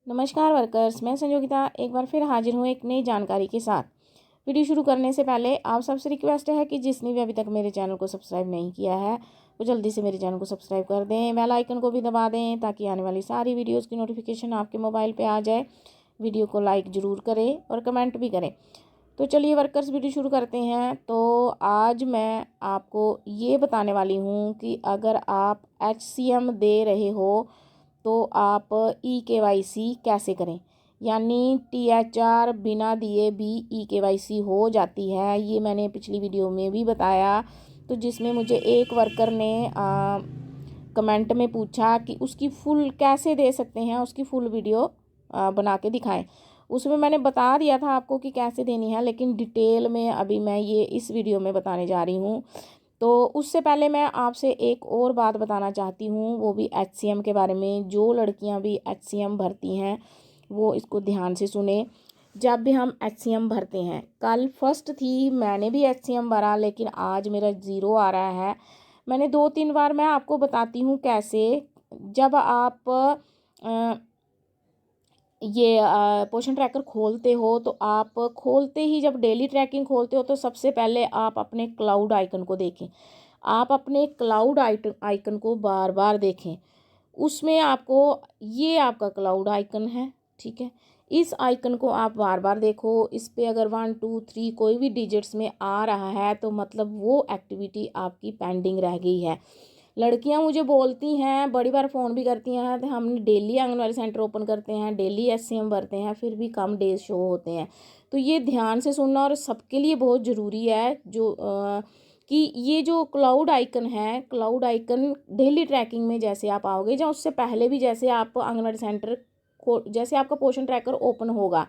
नमस्कार वर्कर्स, मैं संयोगिता एक बार फिर हाजिर हूँ एक नई जानकारी के साथ। वीडियो शुरू करने से पहले आप सबसे रिक्वेस्ट है कि जिसने भी अभी तक मेरे चैनल को सब्सक्राइब नहीं किया है वो जल्दी से मेरे चैनल को सब्सक्राइब कर दें, बेल आइकन को भी दबा दें ताकि आने वाली सारी वीडियोज़ की नोटिफिकेशन आपके मोबाइल पर आ जाए। वीडियो को लाइक ज़रूर करें और कमेंट भी करें। तो चलिए वर्कर्स, वीडियो शुरू करते हैं। तो आज मैं आपको ये बताने वाली हूँ कि अगर आप HCM दे रहे हो तो आप eKYC कैसे करें, यानी THR बिना दिए भी eKYC हो जाती है। ये मैंने पिछली वीडियो में भी बताया, तो जिसमें मुझे एक वर्कर ने कमेंट में पूछा कि उसकी फुल कैसे दे सकते हैं, उसकी फुल वीडियो बना के दिखाएं। उसमें मैंने बता दिया था आपको कि कैसे देनी है, लेकिन डिटेल में अभी मैं ये इस वीडियो में बताने जा रही हूँ। तो उससे पहले मैं आपसे एक और बात बताना चाहती हूँ, वो भी HCM के बारे में। जो लड़कियाँ भी HCM भरती हैं वो इसको ध्यान से सुने। जब भी हम HCM भरते हैं, कल फर्स्ट थी, मैंने भी HCM भरा, लेकिन आज मेरा ज़ीरो आ रहा है। मैंने 2-3 बार, मैं आपको बताती हूँ कैसे। जब आप ये पोषण ट्रैकर खोलते हो तो आप खोलते ही, जब डेली ट्रैकिंग खोलते हो तो सबसे पहले आप अपने क्लाउड आइकन को देखें। आप अपने क्लाउड आइकन को बार बार देखें। उसमें आपको, ये आपका क्लाउड आइकन है, ठीक है। इस आइकन को आप बार बार देखो। इस पे अगर 1 2 3 कोई भी डिजिट्स में आ रहा है तो मतलब वो एक्टिविटी आपकी पेंडिंग रह गई है। लड़कियां मुझे बोलती हैं, बड़ी बार फ़ोन भी करती हैं, तो हम डेली आंगनवाड़ी सेंटर ओपन करते हैं, डेली HCM भरते हैं, फिर भी कम डेज शो होते हैं। तो ये ध्यान से सुनना और सबके लिए बहुत ज़रूरी है कि ये जो क्लाउड आइकन है, क्लाउड आइकन डेली ट्रैकिंग में जैसे आप आओगे, या उससे पहले भी जैसे आप आंगनवाड़ी सेंटर को, जैसे आपका पोषण ट्रैकर ओपन होगा,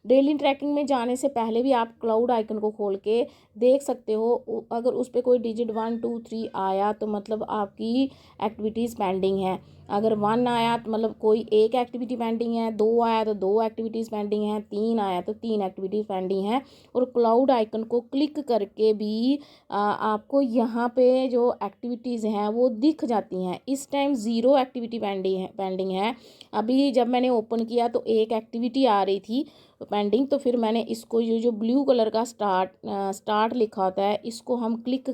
डेली ट्रैकिंग में जाने से पहले भी आप क्लाउड आइकन को खोल के देख सकते हो। अगर उस पर कोई डिजिट 1 2 3 आया तो मतलब आपकी एक्टिविटीज़ पेंडिंग है। अगर 1 आया तो मतलब कोई एक एक्टिविटी पेंडिंग है, 2 आया तो 2 एक्टिविटीज़ पेंडिंग है, 3 आया तो 3 एक्टिविटीज़ पेंडिंग है। और क्लाउड आइकन को क्लिक करके भी आपको यहाँ पे जो एक्टिविटीज़ हैं वो दिख जाती हैं। इस टाइम 0 एक्टिविटी पेंडिंग है। अभी जब मैंने ओपन किया तो एक एक्टिविटी आ रही थी पेंडिंग, तो फिर मैंने इसको, ये जो ब्लू कलर का स्टार्ट लिखा होता है, इसको हम क्लिक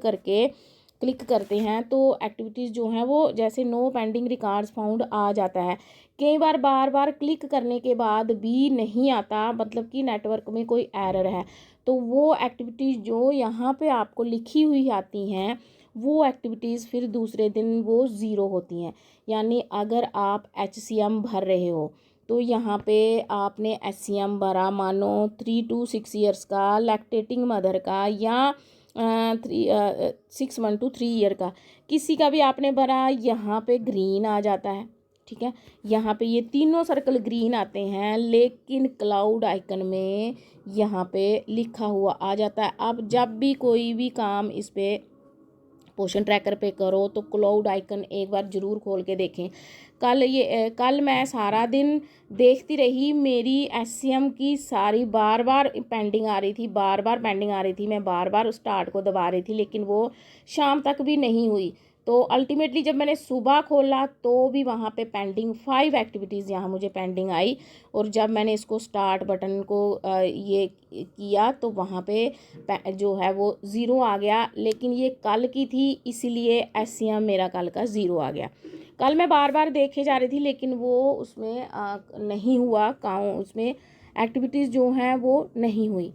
करते हैं तो एक्टिविटीज़ जो हैं वो जैसे नो पेंडिंग रिकॉर्ड्स फाउंड आ जाता है। कई बार बार बार क्लिक करने के बाद भी नहीं आता, मतलब कि नेटवर्क में कोई एरर है। तो वो एक्टिविटीज़ जो यहाँ पे आपको लिखी हुई आती हैं, वो एक्टिविटीज़ फिर दूसरे दिन वो ज़ीरो होती हैं। यानी अगर आप HCM भर रहे हो तो यहाँ पे आपने HCM भरा, मानो 3 to 6 ईयर्स का, लैक्टेटिंग मदर का, या 6 month to 3 ईयर का, किसी का भी आपने भरा, यहाँ पे ग्रीन आ जाता है, ठीक है। यहाँ पे ये तीनों सर्कल ग्रीन आते हैं, लेकिन क्लाउड आइकन में यहाँ पे लिखा हुआ आ जाता है। अब जब भी कोई भी काम इस पे पोषण ट्रैकर पे करो तो क्लाउड आइकन एक बार ज़रूर खोल के देखें। कल मैं सारा दिन देखती रही, मेरी HCM की सारी बार बार पेंडिंग आ रही थी, मैं बार बार स्टार्ट को दबा रही थी, लेकिन वो शाम तक भी नहीं हुई। तो अल्टीमेटली जब मैंने सुबह खोला तो भी वहाँ पे पेंडिंग 5 एक्टिविटीज़ यहाँ मुझे पेंडिंग आई। और जब मैंने इसको स्टार्ट बटन को ये किया तो वहाँ पे जो है वो ज़ीरो आ गया। लेकिन ये कल की थी, इसीलिए HCM मेरा कल का ज़ीरो आ गया। कल मैं बार बार देखे जा रही थी, लेकिन वो उसमें नहीं हुआ काउंट, उसमें एक्टिविटीज़ जो हैं वो नहीं हुई।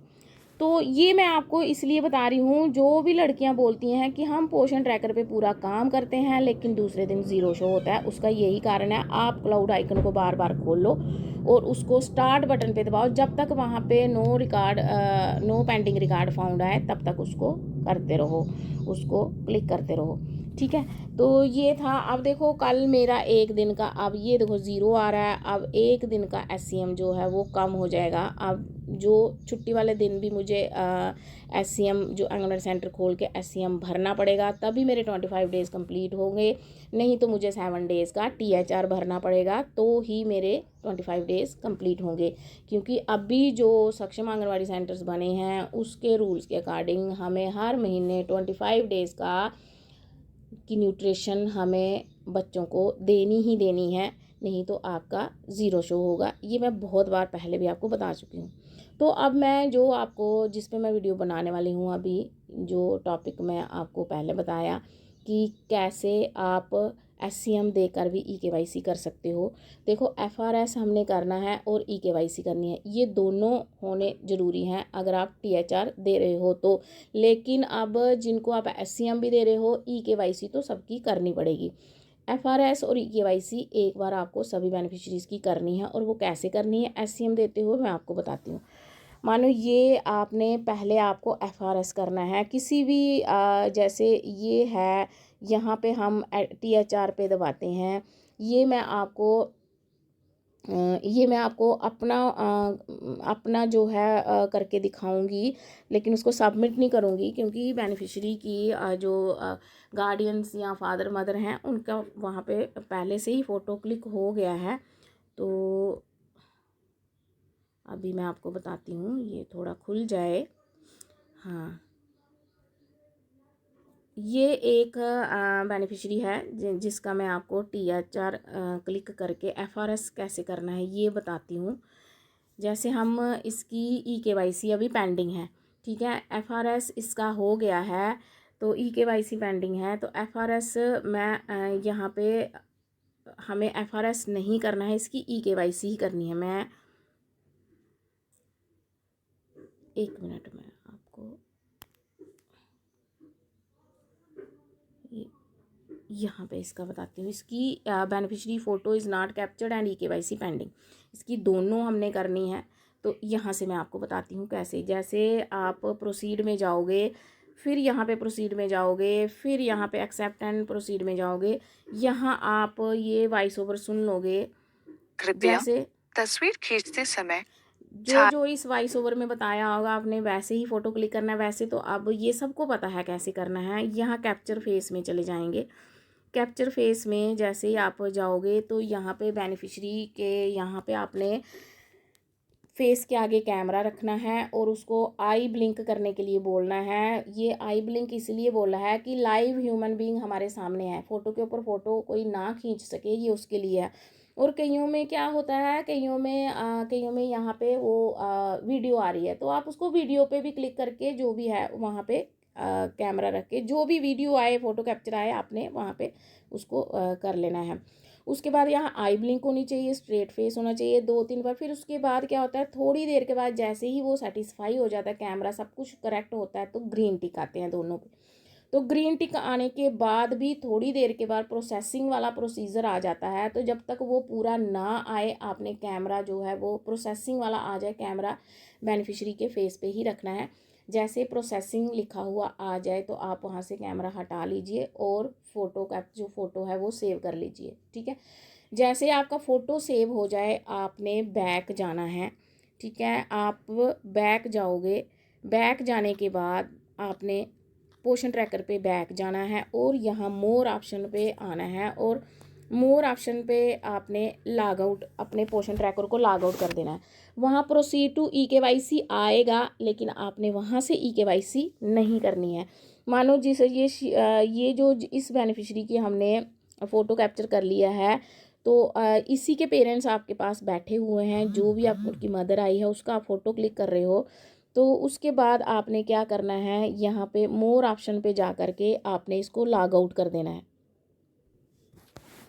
तो ये मैं आपको इसलिए बता रही हूँ, जो भी लड़कियाँ बोलती हैं कि हम पोषण ट्रैकर पे पूरा काम करते हैं लेकिन दूसरे दिन ज़ीरो शो होता है, उसका यही कारण है। आप क्लाउड आइकन को बार बार खोल लो और उसको स्टार्ट बटन पे दबाओ, जब तक वहाँ पे नो पेंडिंग रिकॉर्ड फाउंड आए तब तक उसको करते रहो, उसको क्लिक करते रहो, ठीक है। तो ये था। अब देखो कल मेरा एक दिन का, अब ये देखो ज़ीरो आ रहा है। अब एक दिन का HCM जो है वो कम हो जाएगा। अब जो छुट्टी वाले दिन भी मुझे HCM, जो आंगनवाड़ी सेंटर खोल के HCM भरना पड़ेगा, तभी मेरे 25 डेज़ कंप्लीट होंगे। नहीं तो मुझे 7 डेज़ का THR भरना पड़ेगा, तो ही मेरे 25 डेज़ कंप्लीट होंगे। क्योंकि अभी जो सक्षम आंगनवाड़ी सेंटर्स बने हैं उसके रूल्स के अकॉर्डिंग हमें हर महीने 25 डेज़ की न्यूट्रिशन हमें बच्चों को देनी ही देनी है, नहीं तो आपका ज़ीरो शो होगा। ये मैं बहुत बार पहले भी आपको बता चुकी हूँ। तो अब मैं जो आपको जिस पे मैं वीडियो बनाने वाली हूँ अभी, जो टॉपिक मैं आपको पहले बताया कि कैसे आप SCM देकर भी EKYC कर सकते हो। देखो, FRS हमने करना है और EKYC करनी है, ये दोनों होने ज़रूरी हैं अगर आप THR दे रहे हो तो। लेकिन अब जिनको आप SCM भी दे रहे हो, EKYC तो सबकी करनी पड़ेगी। FRS और EKYC एक बार आपको सभी बेनिफिशरीज़ की करनी है। और वो कैसे करनी है SCM देते हुए, मैं आपको बताती हूँ। मानो ये आपने पहले आपको FRS करना है किसी भी जैसे ये है, यहाँ पे हम THR पे दबाते हैं। ये मैं आपको अपना जो है करके दिखाऊंगी, लेकिन उसको सबमिट नहीं करूंगी क्योंकि बेनिफिशरी की जो गार्डियंस या फादर मदर हैं उनका वहाँ पे पहले से ही फ़ोटो क्लिक हो गया है। तो अभी मैं आपको बताती हूँ, ये थोड़ा खुल जाए। हाँ, ये एक बेनिफिशरी है जिसका मैं आपको THR क्लिक करके FRS कैसे करना है ये बताती हूँ। जैसे हम इसकी EKYC अभी पेंडिंग है, ठीक है, FRS इसका हो गया है तो EKYC पेंडिंग है। तो FRS मैं यहाँ पे हमें FRS नहीं करना है, इसकी EKYC ही करनी है। मैं 1 मिनट में आपको यहाँ पे इसका बताती हूँ। इसकी beneficiary photo is not captured and EKYC pending, इसकी दोनों हमने करनी है। तो यहाँ से मैं आपको बताती हूँ कैसे। जैसे आप प्रोसीड में जाओगे, फिर यहाँ पे प्रोसीड में जाओगे, फिर यहाँ पे एक्सेप्ट एंड प्रोसीड में जाओगे, यहाँ आप ये वॉइस ओवर सुन लोगे। कृपया जैसे तस्वीर खींचते समय जो जो इस वॉइस ओवर में बताया होगा आपने वैसे ही फ़ोटो क्लिक करना है। वैसे तो अब ये सबको पता है कैसे करना है। यहाँ कैप्चर फेस में चले जाएंगे। कैप्चर फेस में जैसे ही आप जाओगे तो यहाँ पे बेनिफिशरी के यहाँ पे आपने फेस के आगे कैमरा रखना है और उसको आई ब्लिंक करने के लिए बोलना है। ये आई ब्लिंक इसलिए बोला है कि लाइव ह्यूमन बीइंग हमारे सामने है, फ़ोटो के ऊपर फ़ोटो कोई ना खींच सके, ये उसके लिए है। और कईयों में क्या होता है, कईयों में यहाँ पे वो वीडियो आ रही है तो आप उसको वीडियो पे भी क्लिक करके जो भी है वहाँ पे कैमरा रख के जो भी वीडियो आए, फ़ोटो कैप्चर आए, आपने वहाँ पे उसको कर लेना है। उसके बाद यहाँ आई ब्लिंक होनी चाहिए, स्ट्रेट फेस होना चाहिए 2-3 बार। फिर उसके बाद क्या होता है, थोड़ी देर के बाद जैसे ही वो सेटिस्फाई हो जाता है, कैमरा सब कुछ करेक्ट होता है, तो ग्रीन टिक आते हैं दोनों पे। तो ग्रीन टिक आने के बाद भी थोड़ी देर के बाद प्रोसेसिंग वाला प्रोसीजर आ जाता है। तो जब तक वो पूरा ना आए, आपने कैमरा जो है वो प्रोसेसिंग वाला आ जाए, कैमरा बेनिफिशरी के फेस पे ही रखना है। जैसे प्रोसेसिंग लिखा हुआ आ जाए तो आप वहाँ से कैमरा हटा लीजिए और फ़ोटो का जो फ़ोटो है वो सेव कर लीजिए, ठीक है। जैसे आपका फ़ोटो सेव हो जाए, आपने बैक जाना है, ठीक है। आप बैक जाओगे, बैक जाने के बाद आपने पोर्शन ट्रैकर पे बैक जाना है और यहाँ मोर ऑप्शन पे आना है और मोर ऑप्शन पे आपने लॉग आउट, अपने पोर्शन ट्रैकर को लॉग आउट कर देना है। वहाँ प्रोसीड टू EKYC आएगा, लेकिन आपने वहाँ से EKYC नहीं करनी है। मानो जिस ये जो इस बेनिफिशरी की हमने फ़ोटो कैप्चर कर लिया है, तो इसी के पेरेंट्स आपके पास बैठे हुए हैं, जो भी आप उनकी मदर आई है उसका आप फ़ोटो क्लिक कर रहे हो। तो उसके बाद आपने क्या करना है, यहाँ पे मोर ऑप्शन पे जा कर के आपने इसको लॉग आउट कर देना है।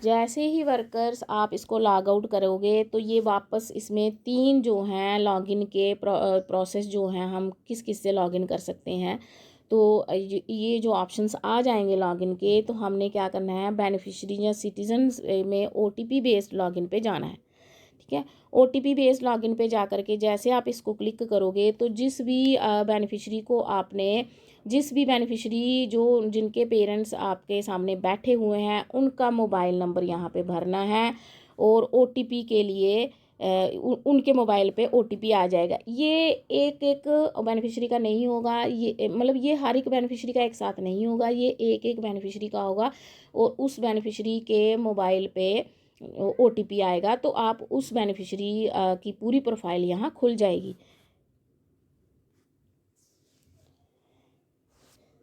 जैसे ही वर्कर्स आप इसको लॉग आउट करोगे तो ये वापस इसमें 3 जो हैं लॉगिन के प्रोसेस जो हैं, हम किस किस से लॉगिन कर सकते हैं। तो ये जो ऑप्शंस आ जाएंगे लॉगिन के, तो हमने क्या करना है, बेनिफिशरी या सिटीजन्स में OTP बेस्ड लॉगिन पे जाना है, ठीक है। OTP बेस्ड लॉगिन पे जा कर के जैसे आप इसको क्लिक करोगे तो जिस भी बेनिफिशरी जो जिनके पेरेंट्स आपके सामने बैठे हुए हैं उनका मोबाइल नंबर यहाँ पे भरना है और OTP के लिए उनके मोबाइल पे OTP आ जाएगा। ये एक एक बेनिफिशरी का नहीं होगा, ये मतलब ये हर एक बेनिफिशरी का एक साथ नहीं होगा, ये एक एक बेनिफिशरी का होगा और उस बेनिफिशरी के मोबाइल पे OTP आएगा तो आप उस बेनिफिशरी की पूरी प्रोफाइल यहाँ खुल जाएगी।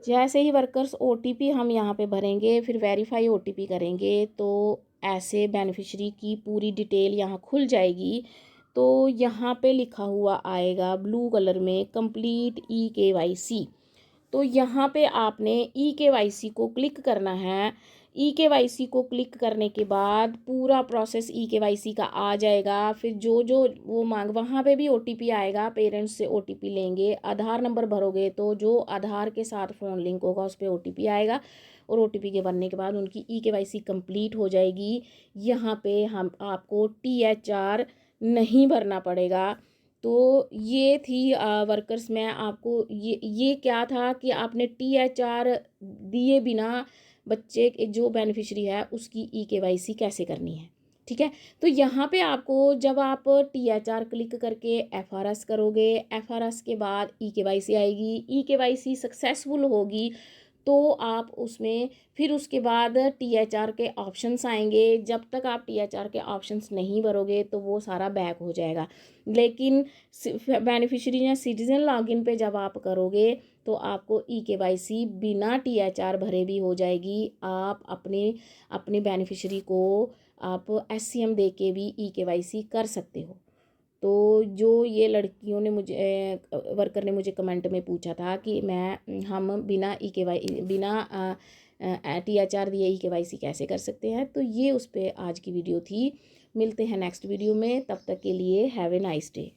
जैसे ही वर्कर्स OTP हम यहाँ पे भरेंगे, फिर वेरीफाई OTP करेंगे, तो ऐसे बेनिफिशरी की पूरी डिटेल यहाँ खुल जाएगी। तो यहाँ पे लिखा हुआ आएगा ब्लू कलर में कंप्लीट EKYC। तो यहाँ पे आपने EKYC को क्लिक करना है। EKYC को क्लिक करने के बाद पूरा प्रोसेस EKYC का आ जाएगा। फिर जो जो वो मांग, वहाँ पे भी OTP आएगा, पेरेंट्स से OTP लेंगे। आधार नंबर भरोगे तो जो आधार के साथ फ़ोन लिंक होगा उस पर OTP आएगा, और OTP के बनने के बाद उनकी EKYC कंप्लीट हो जाएगी। यहाँ पे हम आपको THR नहीं भरना पड़ेगा। तो ये थी वर्कर्स में आपको ये क्या था कि आपने THR दिए बिना बच्चे के जो बेनिफिशरी है उसकी EKYC कैसे करनी है। ठीक है, तो यहाँ पे आपको जब आप THR क्लिक करके FRS करोगे, FRS के बाद EKYC आएगी, EKYC सक्सेसफुल होगी तो आप उसमें फिर उसके बाद THR के ऑप्शंस आएंगे। जब तक आप THR के ऑप्शंस नहीं भरोगे तो वो सारा बैक हो जाएगा। लेकिन बेनिफिशरी या सिटीजन लॉगिन पे जब आप करोगे तो आपको EKYC बिना THR भरे भी हो जाएगी। आप अपने बेनिफिशरी को आप SCM दे के भी EKYC कर सकते हो। तो जो ये लड़कियों ने मुझे वर्कर ने मुझे कमेंट में पूछा था कि हम बिना THR दिए EKYC कैसे कर सकते हैं, तो ये उस पर आज की वीडियो थी। मिलते हैं नेक्स्ट वीडियो में, तब तक के लिए हैव ए नाइस डे।